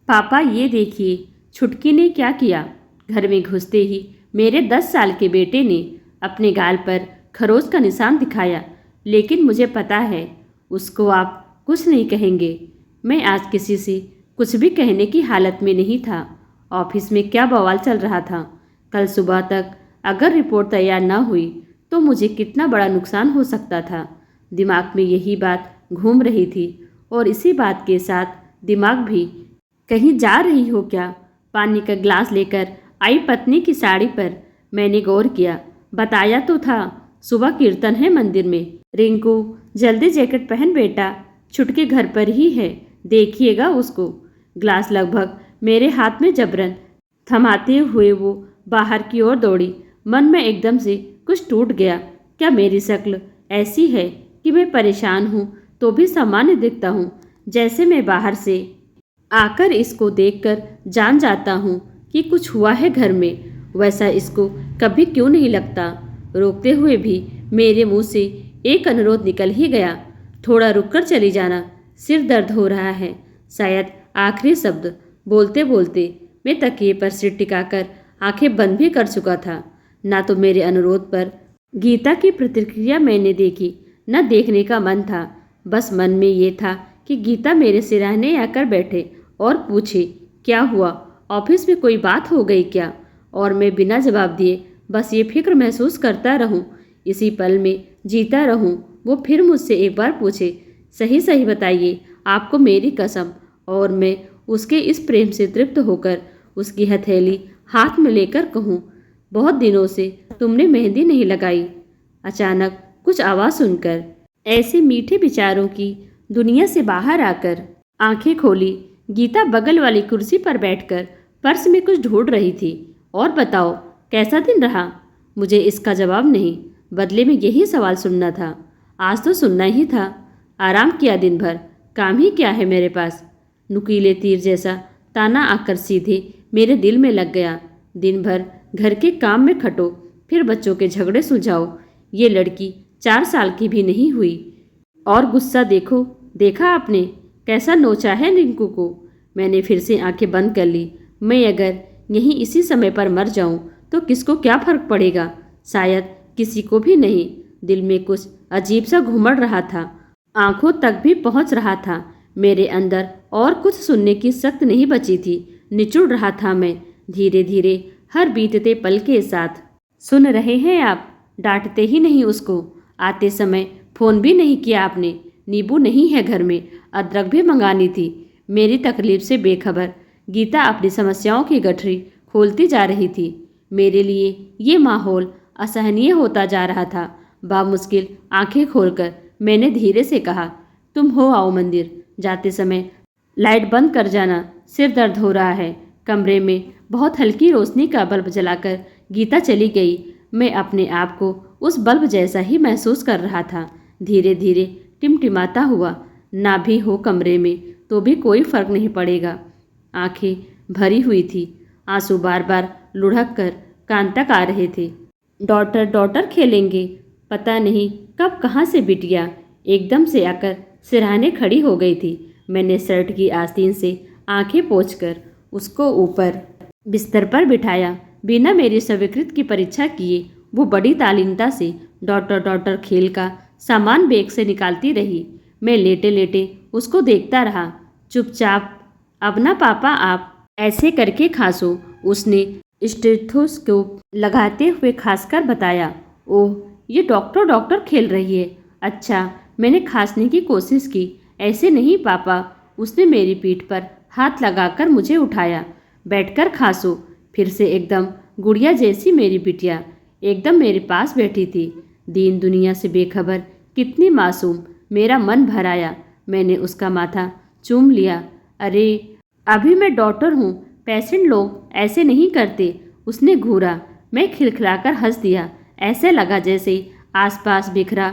पापा ये देखिए, छुटकी ने क्या किया। घर में घुसते ही मेरे 10 साल के बेटे ने अपने गाल पर खरोच का निशान दिखाया। लेकिन मुझे पता है उसको आप कुछ नहीं कहेंगे। मैं आज किसी से कुछ भी कहने की हालत में नहीं था। ऑफिस में क्या बवाल चल रहा था। कल सुबह तक अगर रिपोर्ट तैयार न हुई तो मुझे कितना बड़ा नुकसान हो सकता था। दिमाग में यही बात घूम रही थी और इसी बात के साथ दिमाग भी कहीं जा रही हो क्या। पानी का ग्लास लेकर आई पत्नी की साड़ी पर मैंने गौर किया। बताया तो था सुबह कीर्तन है मंदिर में। रिंकू जल्दी जैकेट पहन बेटा, छुटके घर पर ही है, देखिएगा उसको। ग्लास लगभग मेरे हाथ में जबरन थमाते हुए वो बाहर की ओर दौड़ी। मन में एकदम से कुछ टूट गया। क्या मेरी शक्ल ऐसी है कि मैं परेशान हूँ तो भी सामान्य दिखता हूँ? जैसे मैं बाहर से आकर इसको देखकर जान जाता हूँ कि कुछ हुआ है घर में, वैसा इसको कभी क्यों नहीं लगता। रोकते हुए भी मेरे मुंह से एक अनुरोध निकल ही गया, थोड़ा रुककर चली जाना, सिर दर्द हो रहा है। शायद आखिरी शब्द बोलते बोलते मैं तकिए पर सिर टिकाकर आंखें बंद भी कर चुका था। ना तो मेरे अनुरोध पर गीता की प्रतिक्रिया मैंने देखी, न देखने का मन था। बस मन में ये था कि गीता मेरे सिरहाने आकर बैठे और पूछे क्या हुआ, ऑफिस में कोई बात हो गई क्या। और मैं बिना जवाब दिए बस ये फिक्र महसूस करता रहूं, इसी पल में जीता रहूं। वो फिर मुझसे एक बार पूछे सही सही बताइए, आपको मेरी कसम। और मैं उसके इस प्रेम से तृप्त होकर उसकी हथेली हाथ में लेकर कहूँ बहुत दिनों से तुमने मेहंदी नहीं लगाई। अचानक कुछ आवाज़ सुनकर ऐसे मीठे विचारों की दुनिया से बाहर आकर आंखें खोली। गीता बगल वाली कुर्सी पर बैठकर पर्स में कुछ ढूंढ रही थी। और बताओ कैसा दिन रहा? मुझे इसका जवाब नहीं, बदले में यही सवाल सुनना था। आज तो सुनना ही था। आराम किया दिन भर, काम ही क्या है मेरे पास। नुकीले तीर जैसा ताना आकर सीधे मेरे दिल में लग गया। दिन भर घर के काम में खटो, फिर बच्चों के झगड़े सुलझाओ। ये लड़की 4 साल की भी नहीं हुई और गुस्सा देखो, देखा आपने कैसा नोचा है रिंकू को। मैंने फिर से आंखें बंद कर ली। मैं अगर यहीं इसी समय पर मर जाऊं तो किसको क्या फर्क पड़ेगा? शायद किसी को भी नहीं। दिल में कुछ अजीब सा घुमड़ रहा था, आंखों तक भी पहुंच रहा था। मेरे अंदर और कुछ सुनने की शक्ति नहीं बची थी। निचुड़ रहा था मैं धीरे धीरे हर बीतते पल के साथ। सुन रहे हैं आप? डांटते ही नहीं उसको। आते समय फ़ोन भी नहीं किया आपने। नींबू नहीं है घर में, अदरक भी मंगानी थी। मेरी तकलीफ से बेखबर गीता अपनी समस्याओं की गठरी खोलती जा रही थी। मेरे लिए ये माहौल असहनीय होता जा रहा था। बामुश्किल आंखें खोलकर मैंने धीरे से कहा तुम हो आओ मंदिर। जाते समय लाइट बंद कर जाना, सिर दर्द हो रहा है। कमरे में बहुत हल्की रोशनी का बल्ब जलाकर गीता चली गई। मैं अपने आप को उस बल्ब जैसा ही महसूस कर रहा था, धीरे धीरे टिमटिमाता हुआ। ना भी हो कमरे में तो भी कोई फर्क नहीं पड़ेगा। आंखें भरी हुई थी, आंसू बार बार लुढ़क कर कान तक आ रहे थे। डॉटर डॉटर खेलेंगे, पता नहीं कब कहाँ से बिटिया एकदम से आकर सिरहाने खड़ी हो गई थी। मैंने शर्ट की आस्तीन से आंखें पोंछकर उसको ऊपर बिस्तर पर बिठाया। बिना मेरी स्वीकृति की परीक्षा किए वो बड़ी तालीमता से डॉटर डॉटर खेल का सामान बैग से निकालती रही। मैं लेटे लेटे उसको देखता रहा, चुपचाप। अब ना पापा आप ऐसे करके खांसो, उसने स्टेथोस्कोप लगाते हुए खांसकर बताया। ओह, ये डॉक्टर डॉक्टर खेल रही है। अच्छा, मैंने खांसने की कोशिश की। ऐसे नहीं पापा, उसने मेरी पीठ पर हाथ लगाकर मुझे उठाया। बैठकर खांसो। फिर से एकदम गुड़िया जैसी मेरी बिटिया एकदम मेरे पास बैठी थी, दीन दुनिया से बेखबर, कितनी मासूम। मेरा मन भर आया। मैंने उसका माथा चूम लिया। अरे अभी मैं डॉक्टर हूँ, पेशेंट लोग ऐसे नहीं करते। उसने घूरा। मैं खिलखिलाकर हंस दिया। ऐसे लगा जैसे आसपास बिखरा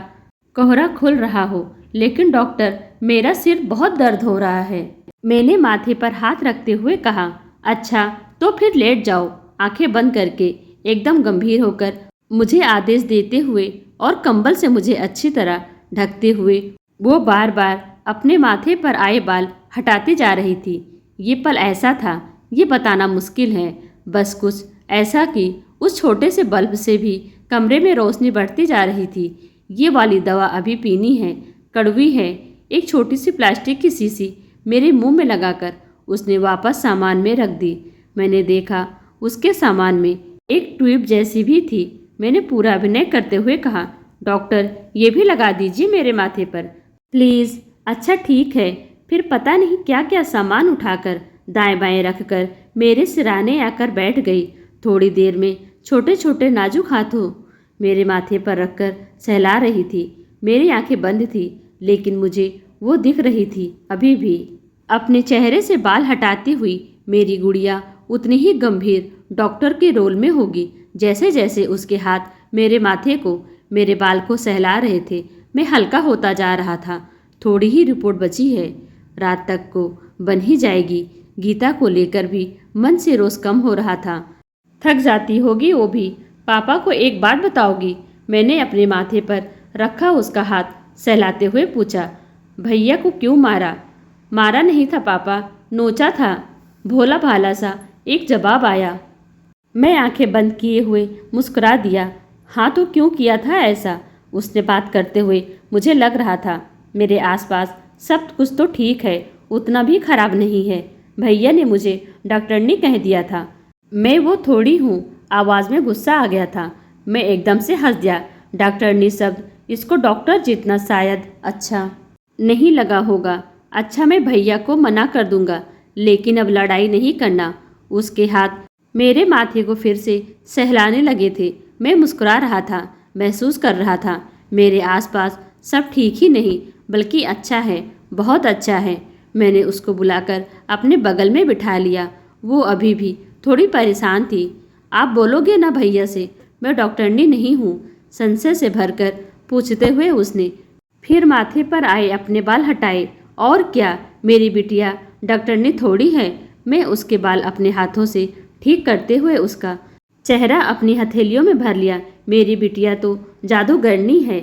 कोहरा खुल रहा हो। लेकिन डॉक्टर, मेरा सिर बहुत दर्द हो रहा है। मैंने माथे पर हाथ रखते हुए कहा। अच्छा तो फिर लेट जाओ। आंखें बंद करके एकदम गंभीर होकर मुझे आदेश देते हुए और कंबल से मुझे अच्छी तरह ढकते हुए वो बार बार अपने माथे पर आए बाल हटाती जा रही थी। ये पल ऐसा था, ये बताना मुश्किल है। बस कुछ ऐसा कि उस छोटे से बल्ब से भी कमरे में रोशनी बढ़ती जा रही थी। ये वाली दवा अभी पीनी है, कड़वी है। एक छोटी सी प्लास्टिक की शीशी मेरे मुंह में लगाकर उसने वापस सामान में रख दी। मैंने देखा उसके सामान में एक ट्यूब जैसी भी थी। मैंने पूरा अभिनय करते हुए कहा, डॉक्टर ये भी लगा दीजिए मेरे माथे पर प्लीज़। अच्छा ठीक है। फिर पता नहीं क्या क्या सामान उठाकर दाएं बाएं रखकर मेरे सिराने आकर बैठ गई। थोड़ी देर में छोटे छोटे नाजुक हाथों मेरे माथे पर रखकर सहला रही थी। मेरी आंखें बंद थी, लेकिन मुझे वो दिख रही थी अभी भी। अपने चेहरे से बाल हटाती हुई मेरी गुड़िया उतनी ही गंभीर डॉक्टर के रोल में होगी जैसे जैसे उसके हाथ मेरे माथे को, मेरे बाल को सहला रहे थे। मैं हल्का होता जा रहा था। थोड़ी ही रिपोर्ट बची है, रात तक को बन ही जाएगी। गीता को लेकर भी मन से रोज कम हो रहा था। थक जाती होगी वो भी। पापा को एक बात बताओगी? मैंने अपने माथे पर रखा उसका हाथ सहलाते हुए पूछा। भैया को क्यों मारा? मारा नहीं था पापा, नोचा था। भोला भाला सा एक जवाब आया। मैं आंखें बंद किए हुए मुस्कुरा दिया। हाँ तो क्यों किया था ऐसा? उसने बात करते हुए मुझे लग रहा था मेरे आसपास सब कुछ तो ठीक है, उतना भी खराब नहीं है। भैया ने मुझे डॉक्टरनी कह दिया था। मैं वो थोड़ी हूँ। आवाज़ में गुस्सा आ गया था। मैं एकदम से हंस दिया। डॉक्टरनी शब्द इसको डॉक्टर जितना शायद अच्छा नहीं लगा होगा। अच्छा मैं भैया को मना कर दूंगा, लेकिन अब लड़ाई नहीं करना। उसके हाथ मेरे माथे को फिर से सहलाने लगे थे। मैं मुस्कुरा रहा था, महसूस कर रहा था मेरे आसपास सब ठीक ही नहीं बल्कि अच्छा है, बहुत अच्छा है। मैंने उसको बुलाकर अपने बगल में बिठा लिया। वो अभी भी थोड़ी परेशान थी। आप बोलोगे ना भैया से मैं डॉक्टरनी नहीं हूँ? संशय से भरकर पूछते हुए उसने फिर माथे पर आए अपने बाल हटाए। और क्या, मेरी बिटिया डॉक्टरनी थोड़ी है। मैं उसके बाल अपने हाथों से ठीक करते हुए उसका चेहरा अपनी हथेलियों में भर लिया। मेरी बिटिया तो जादूगरनी है।